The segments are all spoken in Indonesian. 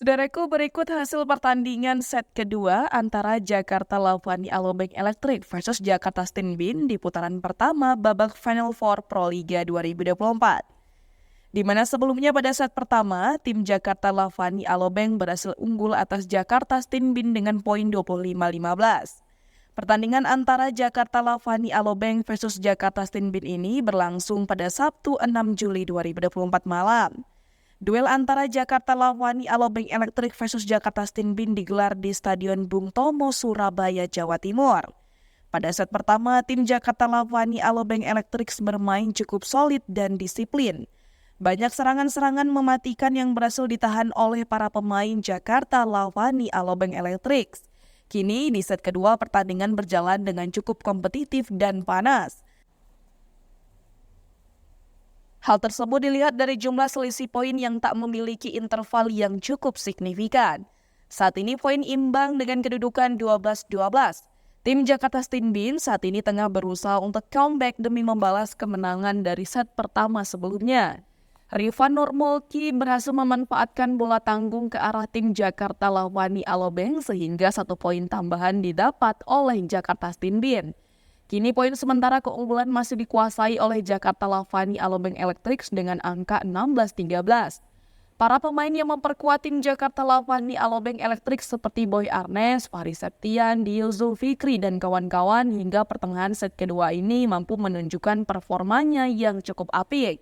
Saudaraku, berikut hasil pertandingan set kedua antara Jakarta Lavani Alobank Electric versus Jakarta Stinbin di putaran pertama babak Final Four Pro Liga 2024. Di mana sebelumnya pada set pertama, tim Jakarta Lavani Alobank berhasil unggul atas Jakarta Stinbin dengan poin 25-15. Pertandingan antara Jakarta Lavani Alobank versus Jakarta Stinbin ini berlangsung pada Sabtu 6 Juli 2024 malam. Duel antara Jakarta Lavani Alobank Electric versus Jakarta Stinbin digelar di Stadion Bung Tomo, Surabaya, Jawa Timur. Pada set pertama, tim Jakarta Lavani Alobank Electric bermain cukup solid dan disiplin. Banyak serangan-serangan mematikan yang berhasil ditahan oleh para pemain Jakarta Lavani Alobank Electric. Kini di set kedua pertandingan berjalan dengan cukup kompetitif dan panas. Hal tersebut dilihat dari jumlah selisih poin yang tak memiliki interval yang cukup signifikan. Saat ini poin imbang dengan kedudukan 12-12. Tim Jakarta Stinbin saat ini tengah berusaha untuk comeback demi membalas kemenangan dari set pertama sebelumnya. Rifan Nurmulki berhasil memanfaatkan bola tanggung ke arah tim Jakarta Lavani Alobank sehingga 1 poin tambahan didapat oleh Jakarta Stinbin. Kini poin sementara keunggulan masih dikuasai oleh Jakarta Lavani Alobank Electric dengan angka 16-13. Para pemain yang memperkuat tim Jakarta Lavani Alobank Electric seperti Boy Arnes, Fahri Septian, Dio Zulfikri, dan kawan-kawan hingga pertengahan set kedua ini mampu menunjukkan performanya yang cukup apik.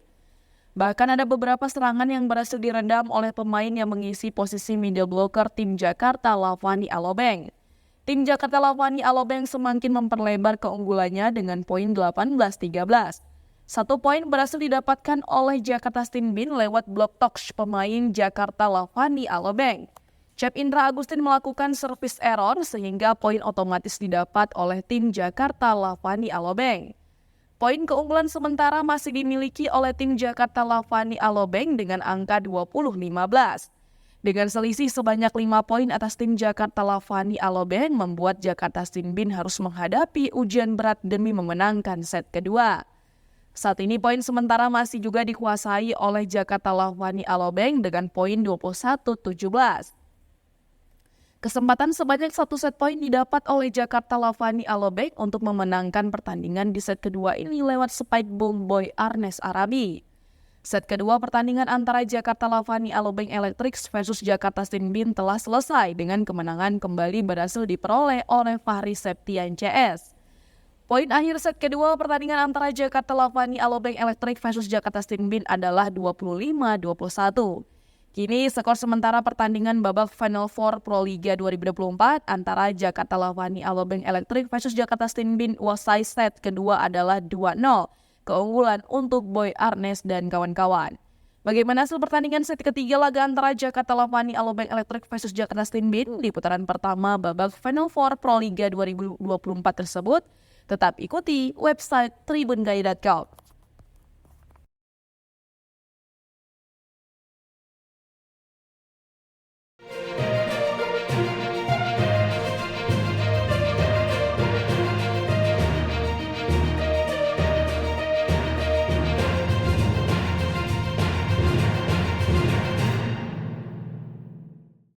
Bahkan ada beberapa serangan yang berhasil direndam oleh pemain yang mengisi posisi middle blocker tim Jakarta Lavani Alobank. Tim Jakarta Lavani Alobank semakin memperlebar keunggulannya dengan poin 18-13. 1 poin berhasil didapatkan oleh Jakarta Stinbin lewat block touch pemain Jakarta Lavani Alobank. Cep Indra Agustin melakukan service error sehingga poin otomatis didapat oleh tim Jakarta Lavani Alobank. Poin keunggulan sementara masih dimiliki oleh tim Jakarta Lavani Alobank dengan angka 20-15. Dengan selisih sebanyak 5 poin atas tim Jakarta Lavani Alobank membuat Jakarta Stinbin harus menghadapi ujian berat demi memenangkan set kedua. Saat ini poin sementara masih juga dikuasai oleh Jakarta Lavani Alobank dengan poin 21-17. Kesempatan sebanyak 1 set poin didapat oleh Jakarta Lavani Alobank untuk memenangkan pertandingan di set kedua ini lewat spike boom Boy Arnes Arabi. Set kedua pertandingan antara Jakarta Lavani Alobank Electric versus Jakarta Stinbin telah selesai dengan kemenangan kembali berhasil diperoleh oleh Fahri Septian CS. Poin akhir set kedua pertandingan antara Jakarta Lavani Alobank Electric versus Jakarta Stinbin adalah 25-21. Kini skor sementara pertandingan babak Final Four Pro Liga 2024 antara Jakarta Lavani Alobank Electric versus Jakarta Stinbin usai set kedua adalah 2-0. Keunggulan untuk Boy Arnes dan kawan-kawan. Bagaimana hasil pertandingan set ketiga laga antara Jakarta Lavani Alobank Electric versus Jakarta Stinbin di putaran pertama babak Final Four Pro Liga 2024 tersebut? Tetap ikuti website tribunggai.com.